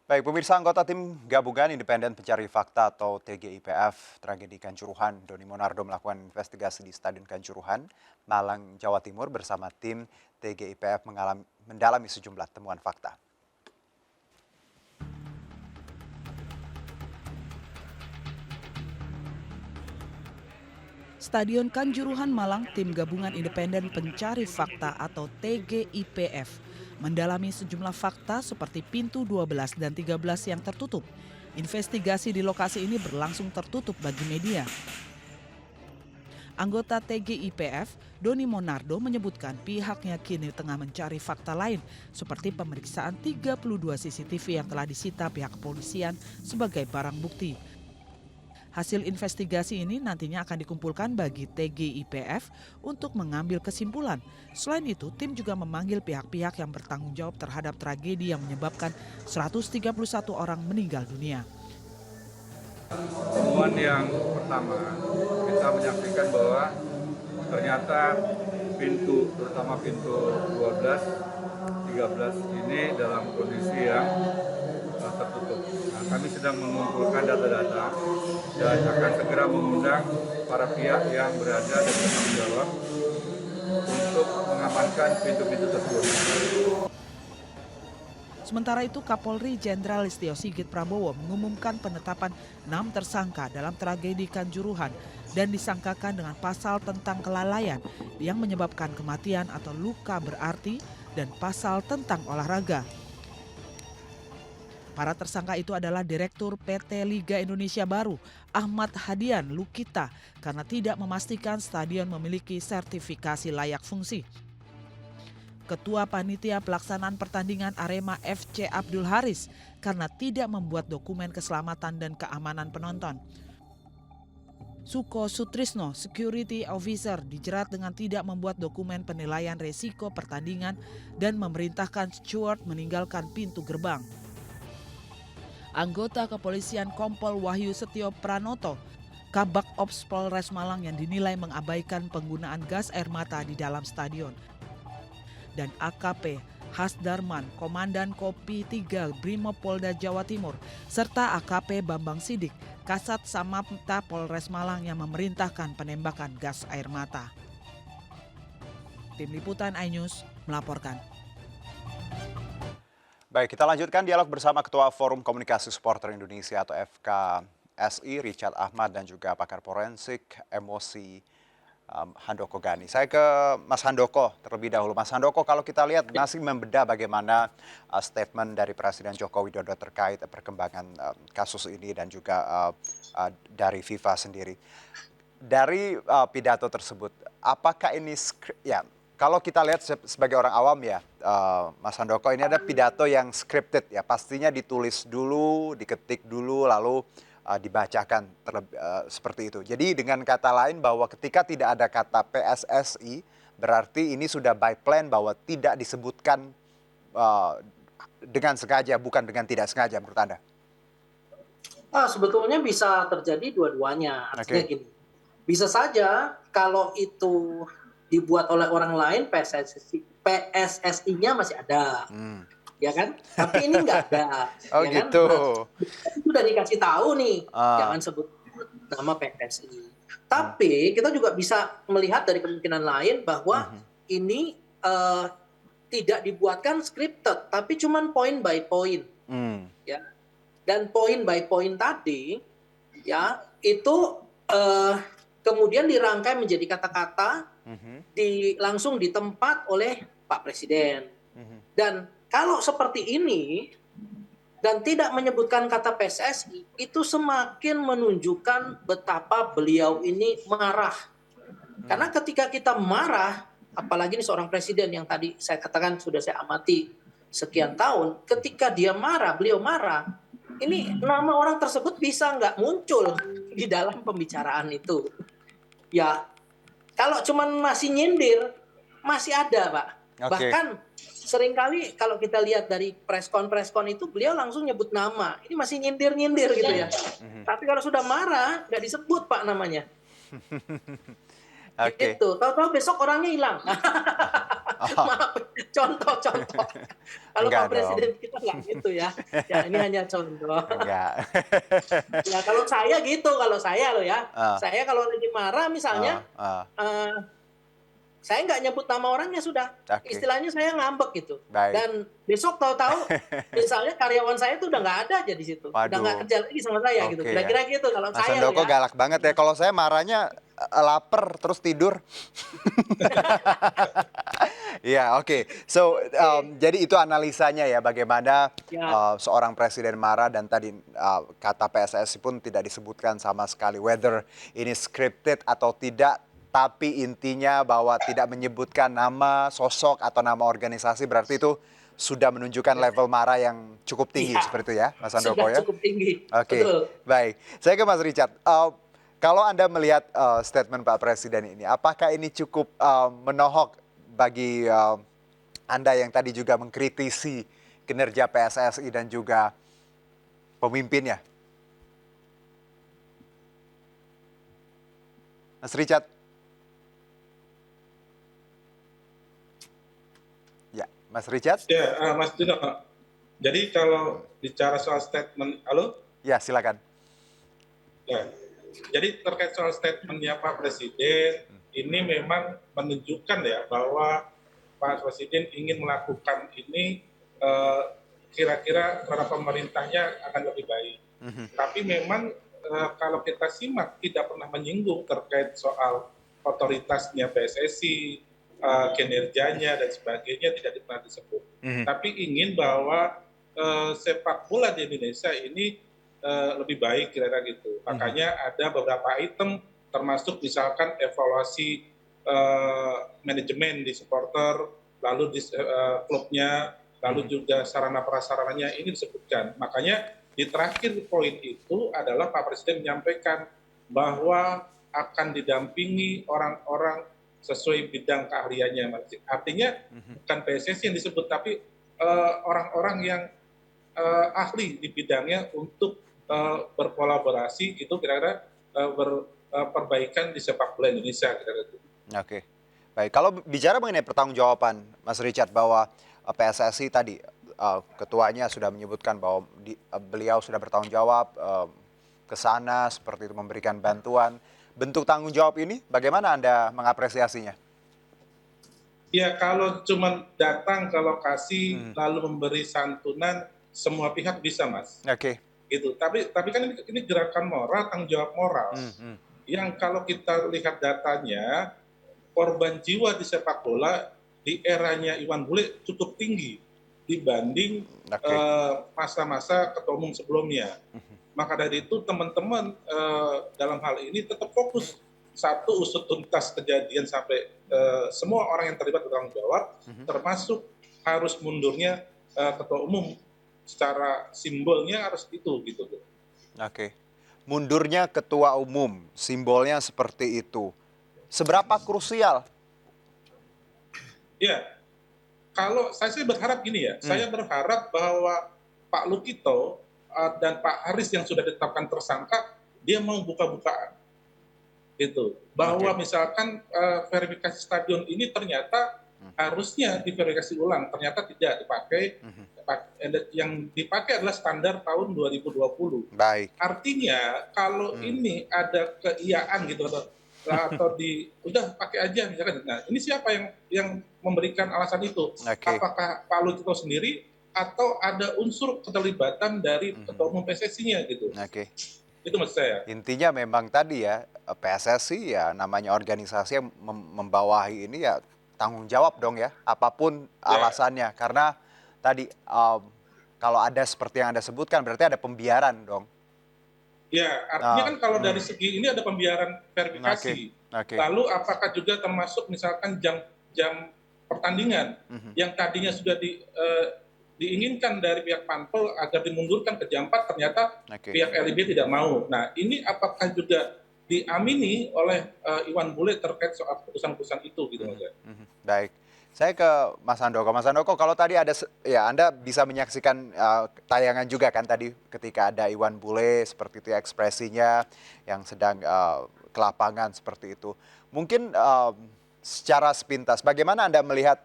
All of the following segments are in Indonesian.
Baik, pemirsa anggota tim gabungan independen pencari fakta atau TGIPF tragedi Kanjuruhan, Doni Monardo melakukan investigasi di Stadion Kanjuruhan, Malang, Jawa Timur bersama tim TGIPF mendalami sejumlah temuan fakta. Stadion Kanjuruhan Malang, tim gabungan independen pencari fakta atau TGIPF mendalami sejumlah fakta seperti pintu 12 dan 13 yang tertutup. Investigasi di lokasi ini berlangsung tertutup bagi media. Anggota TGIPF, Doni Monardo menyebutkan pihaknya kini tengah mencari fakta lain seperti pemeriksaan 32 CCTV yang telah disita pihak kepolisian sebagai barang bukti. Hasil investigasi ini nantinya akan dikumpulkan bagi TGIPF untuk mengambil kesimpulan. Selain itu, tim juga memanggil pihak-pihak yang bertanggung jawab terhadap tragedi yang menyebabkan 131 orang meninggal dunia. Temuan yang pertama, kita menyaksikan bahwa ternyata pintu, terutama pintu 12, 13 ini dalam kondisi yang tertutup. Nah, kami sedang mengumpulkan data-data dan akan segera mengundang para pihak yang berada dan bertanggung jawab untuk mengamankan pintu-pintu tersebut. Sementara itu, Kapolri Jenderal Listio Sigit Prabowo mengumumkan penetapan 6 tersangka dalam tragedi Kanjuruhan dan disangkakan dengan pasal tentang kelalaian yang menyebabkan kematian atau luka berarti dan pasal tentang olahraga. Para tersangka itu adalah Direktur PT Liga Indonesia Baru, Ahmad Hadian Lukita, karena tidak memastikan stadion memiliki sertifikasi layak fungsi. Ketua Panitia Pelaksanaan Pertandingan Arema FC Abdul Haris karena tidak membuat dokumen keselamatan dan keamanan penonton. Suko Sutrisno, Security Officer, dijerat dengan tidak membuat dokumen penilaian resiko pertandingan dan memerintahkan steward meninggalkan pintu gerbang. Anggota kepolisian Kompol Wahyu Setio Pranoto, Kabak Ops Polres Malang yang dinilai mengabaikan penggunaan gas air mata di dalam stadion. Dan AKP Hasdarman, Komandan Kopi 3 Brimopolda Jawa Timur, serta AKP Bambang Sidik, Kasat Samapta Polres Malang yang memerintahkan penembakan gas air mata. Tim Liputan iNews melaporkan. Baik, kita lanjutkan dialog bersama Ketua Forum Komunikasi Supporter Indonesia atau FKSI, Richard Ahmad, dan juga pakar forensik emosi Handoko Gani. Saya ke Mas Handoko terlebih dahulu. Mas Handoko, kalau kita lihat masih membedah bagaimana statement dari Presiden Joko Widodo terkait perkembangan kasus ini dan juga dari FIFA sendiri. Dari pidato tersebut, apakah ini ya kalau kita lihat sebagai orang awam ya, Mas Handoko, ini ada pidato yang scripted ya, pastinya ditulis dulu, diketik dulu, lalu dibacakan seperti itu. Jadi dengan kata lain bahwa ketika tidak ada kata PSSI, berarti ini sudah by plan bahwa tidak disebutkan dengan sengaja, bukan dengan tidak sengaja menurut Anda? Sebetulnya bisa terjadi dua-duanya. Artinya Oke. gini, bisa saja kalau itu dibuat oleh orang lain, PSSI-nya masih ada, Hmm. ya kan? Tapi ini nggak ada, Oh ya kan? gitu. Nah, sudah dikasih tahu nih, Ah, jangan sebut nama PSSI. Tapi kita juga bisa melihat dari kemungkinan lain bahwa mhm. ini tidak dibuatkan scripted, tapi cuman point by point, Hmm. ya. Dan point by point tadi, ya itu kemudian dirangkai menjadi kata-kata, Mhm. langsung ditempat oleh Pak Presiden. Mhm. Dan kalau seperti ini dan tidak menyebutkan kata PSSI, itu semakin menunjukkan betapa beliau ini marah. Karena ketika kita marah, apalagi ini seorang presiden yang tadi saya katakan sudah saya amati sekian tahun, ketika dia marah, beliau marah, ini nama orang tersebut bisa nggak muncul di dalam pembicaraan itu. Ya, kalau cuman masih nyindir, masih ada, Pak. Oke. Bahkan seringkali kalau kita lihat dari preskon itu beliau langsung nyebut nama. Ini masih nyindir-nyindir gitu ya. Mhm. Tapi kalau sudah marah, nggak disebut Pak namanya. Oke. Gitu. Tahu-tahu besok orangnya hilang. Oh, Maaf, contoh. Kalau enggak Pak dong. Presiden kita nggak gitu ya. Ya ini hanya contoh. Enggak. Ya kalau saya gitu, kalau saya loh ya. Ah, Saya kalau lagi marah misalnya, ah, ah. eh, saya nggak nyebut nama orangnya sudah. Oke, Istilahnya saya ngambek gitu. baik. Dan besok tahu-tahu misalnya karyawan saya tuh udah nggak ada aja di situ. Udah nggak Waduh, kerja lagi sama saya gitu. oke ya. Kira-kira gitu kalau Mas saya loh Handoko ya. galak banget ya. Kalau saya marahnya lapar terus tidur. Iya, oke. So, Oke. jadi itu analisanya ya bagaimana Ya, seorang presiden marah dan tadi kata PSSI pun tidak disebutkan sama sekali whether ini scripted atau tidak, tapi intinya bahwa tidak menyebutkan nama, sosok atau nama organisasi berarti itu sudah menunjukkan level marah yang cukup tinggi iya, seperti itu ya, Mas Handoko sudah ya. cukup tinggi. Oke, Betul. baik. Saya ke Mas Richard. Kalau Anda melihat statement Pak Presiden ini, apakah ini cukup menohok bagi Anda yang tadi juga mengkritisi kinerja PSSI dan juga pemimpinnya? Mas Richard? Ya, Mas Richard? Ya, Mas Dino. Jadi kalau bicara soal statement, halo? Ya, silakan. Ya. Jadi terkait soal statementnya Pak Presiden, ini memang menunjukkan ya bahwa Pak Presiden ingin melakukan ini kira-kira para pemerintahnya akan lebih baik. Mhm, Tapi memang kalau kita simak tidak pernah menyinggung terkait soal otoritasnya PSSI, kinerjanya dan sebagainya tidak pernah disebut. mhm, Tapi ingin bahwa sepak bola di Indonesia ini lebih baik kira-kira gitu. mhm, Makanya ada beberapa item termasuk misalkan evaluasi manajemen di supporter, lalu di klubnya, lalu mhm, juga sarana prasarananya ini disebutkan. Makanya di terakhir poin itu adalah Pak Presiden menyampaikan bahwa akan didampingi orang-orang sesuai bidang keahliannya. Artinya mhm. bukan PSSI yang disebut, tapi orang-orang yang ahli di bidangnya untuk berkolaborasi itu kira-kira perbaikan di sepak bola Indonesia kira-kira itu. Oke, baik. Kalau bicara mengenai pertanggungjawaban, Mas Richard, bahwa PSSI tadi ketuanya sudah menyebutkan bahwa beliau sudah bertanggung jawab ke sana seperti itu memberikan bantuan. Bentuk tanggung jawab ini bagaimana Anda mengapresiasinya? Ya kalau cuma datang ke lokasi Hmm, lalu memberi santunan semua pihak bisa Mas. oke. Gitu. Tapi kan ini gerakan moral, tanggung jawab moral. Hmm, hmm, Yang kalau kita lihat datanya korban jiwa di sepak bola di eranya Iwan Bule cukup tinggi dibanding oke. masa-masa ketua umum sebelumnya. Mhm, Maka dari itu teman-teman dalam hal ini tetap fokus satu usut tuntas kejadian sampai semua orang yang terlibat bertanggung jawab, mhm, termasuk harus mundurnya ketua umum secara simbolnya harus itu gitu. oke. Mundurnya ketua umum, simbolnya seperti itu. Seberapa krusial? Ya, kalau saya sih berharap gini ya, Hmm, saya berharap bahwa Pak Lukito dan Pak Haris yang sudah ditetapkan tersangka, dia mau buka-bukaan gitu. Bahwa oke. misalkan verifikasi stadion ini ternyata Hmm, harusnya diverifikasi ulang, ternyata tidak dipakai. mhm. Yang dipakai adalah standar tahun 2020. Baik. Artinya kalau Hmm, ini ada keiyaan gitu atau udah pakai aja misalkan. Nah, ini siapa yang memberikan alasan itu? oke. Apakah Pak Lutito sendiri atau ada unsur keterlibatan dari Mhm, ketua umum PSSI-nya gitu? oke. Itu maksud saya. Intinya memang tadi ya, PSSI ya namanya organisasi yang membawahi ini ya tanggung jawab dong ya, apapun Ya, alasannya. Karena tadi kalau ada seperti yang Anda sebutkan berarti ada pembiaran dong. ya, artinya kan kalau dari Hmm, segi ini ada pembiaran oke, verifikasi. oke. Lalu apakah juga termasuk misalkan jam pertandingan Mhm, yang tadinya sudah diinginkan dari pihak Pampel agar dimundurkan ke jam 4 ternyata oke. pihak LIB tidak mau. Nah, ini apakah juga diamini oleh Iwan Bule terkait soal keputusan-keputusan itu gitu Mas Mhm, ya? mhm. Baik. Saya ke Mas Handoko. Mas Handoko, kalau tadi ada, ya Anda bisa menyaksikan tayangan juga kan tadi ketika ada Iwan Bule seperti itu ya, ekspresinya yang sedang ke lapangan seperti itu. Mungkin secara sepintas, bagaimana Anda melihat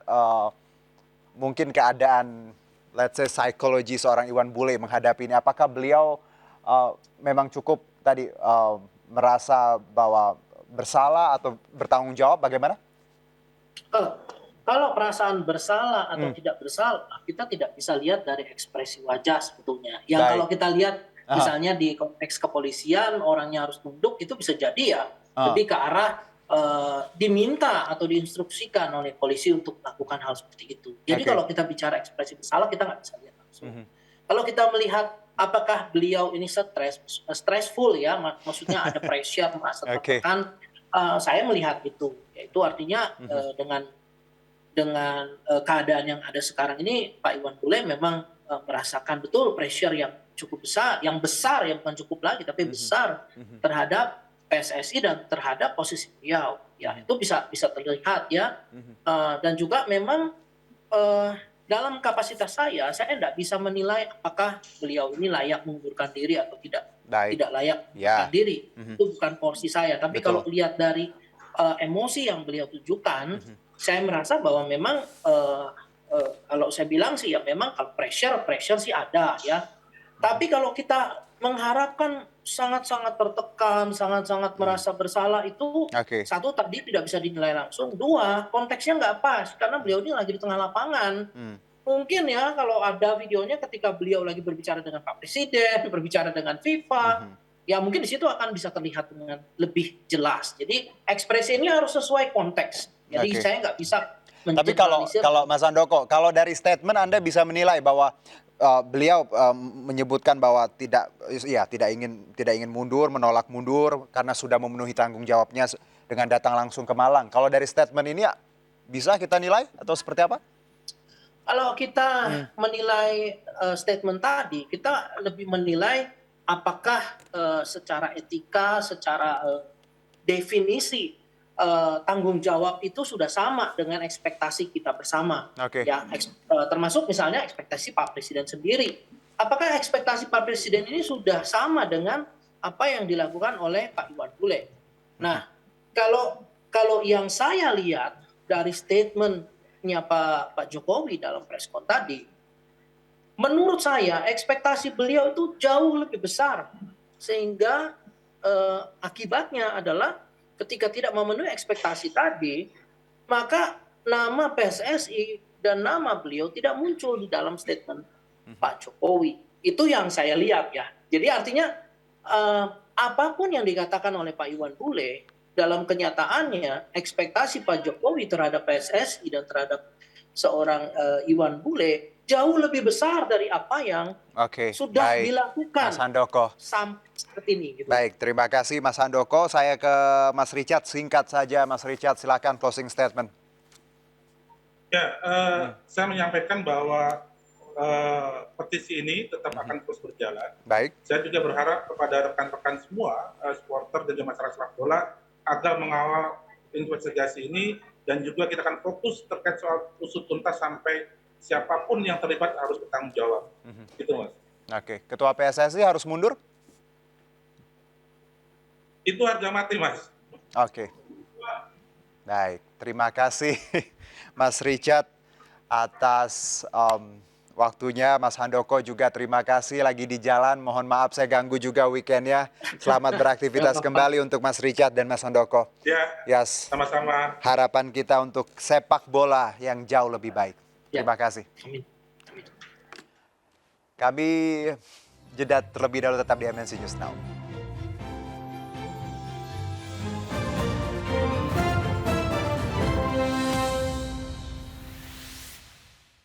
mungkin keadaan, let's say psikologi seorang Iwan Bule menghadapi ini? Apakah beliau memang cukup tadi merasa bahwa bersalah atau bertanggung jawab? Bagaimana? Kalau perasaan bersalah atau tidak bersalah, kita tidak bisa lihat dari ekspresi wajah sebetulnya. Yang Baik. kalau kita lihat Aha. misalnya di konteks kepolisian, orangnya harus tunduk, itu bisa jadi ya lebih ke arah diminta atau diinstruksikan oleh polisi untuk melakukan hal seperti itu. Jadi Oke. kalau kita bicara ekspresi bersalah, kita nggak bisa lihat langsung. Kalau kita melihat apakah beliau ini stressful ya, maksudnya ada pressure, merasa Oke. tertekan, saya melihat itu. Yaitu artinya dengan keadaan yang ada sekarang ini, Pak Iwan Bule memang merasakan betul pressure yang cukup besar, yang bukan cukup lagi, tapi besar terhadap PSSI dan terhadap posisi beliau. Ya, itu bisa terlihat ya. Dan juga memang dalam kapasitas saya tidak bisa menilai apakah beliau ini layak mengundurkan diri atau tidak. Baik. Tidak layak Ya. mengundurkan diri. Itu bukan porsi saya. Tapi Betul. kalau lihat dari emosi yang beliau tunjukkan, saya merasa bahwa memang kalau saya bilang sih ya memang kalau pressure sih ada ya. Tapi kalau kita mengharapkan sangat-sangat tertekan, sangat-sangat merasa bersalah itu, Oke. satu tadi tidak bisa dinilai langsung, dua konteksnya nggak pas karena beliau ini lagi di tengah lapangan. Mungkin ya kalau ada videonya ketika beliau lagi berbicara dengan Pak Presiden, berbicara dengan FIFA, ya mungkin di situ akan bisa terlihat dengan lebih jelas. Jadi ekspresi ini harus sesuai konteks. Jadi Oke. saya nggak bisa Tapi kalau Mas Handoko, kalau dari statement Anda bisa menilai bahwa beliau menyebutkan bahwa tidak ingin mundur, menolak mundur karena sudah memenuhi tanggung jawabnya dengan datang langsung ke Malang. Kalau dari statement ini bisa kita nilai atau seperti apa? Kalau kita menilai statement tadi, kita lebih menilai apakah secara etika, secara definisi tanggung jawab itu sudah sama dengan ekspektasi kita bersama. Oke. Ya, termasuk misalnya ekspektasi Pak Presiden sendiri. Apakah ekspektasi Pak Presiden ini sudah sama dengan apa yang dilakukan oleh Pak Iwan Bule? Nah, kalau yang saya lihat dari statementnya Pak Jokowi dalam preskon tadi, menurut saya ekspektasi beliau itu jauh lebih besar, sehingga akibatnya adalah ketika tidak memenuhi ekspektasi tadi, maka nama PSSI dan nama beliau tidak muncul di dalam statement Pak Jokowi. Itu yang saya lihat ya. Jadi artinya apapun yang dikatakan oleh Pak Iwan Bule, dalam kenyataannya ekspektasi Pak Jokowi terhadap PSSI dan terhadap seorang Iwan Bule jauh lebih besar dari apa yang sudah dilakukan Mas Handoko. sampai seperti ini. Gitu. Baik, terima kasih Mas Handoko. Saya ke Mas Richard, singkat saja Mas Richard, silakan closing statement. Ya, saya menyampaikan bahwa petisi ini tetap akan terus berjalan. Baik. Saya juga berharap kepada rekan-rekan semua, supporter dan juga masyarakat sepak bola, agar mengawal investigasi ini dan juga kita akan fokus terkait soal usut tuntas sampai siapapun yang terlibat harus bertanggung jawab. Gitu, Mas. Oke, Ketua PSSI harus mundur? Itu harga mati, Mas. Oke. Baik, terima kasih Mas Richard atas waktunya. Mas Handoko juga terima kasih lagi di jalan. Mohon maaf saya ganggu juga weekendnya. Selamat beraktivitas kembali untuk Mas Richard dan Mas Handoko. Ya, sama-sama. Harapan kita untuk sepak bola yang jauh lebih baik. Terima kasih. Amin. Kami jeda terlebih dahulu, tetap di MNC News Now.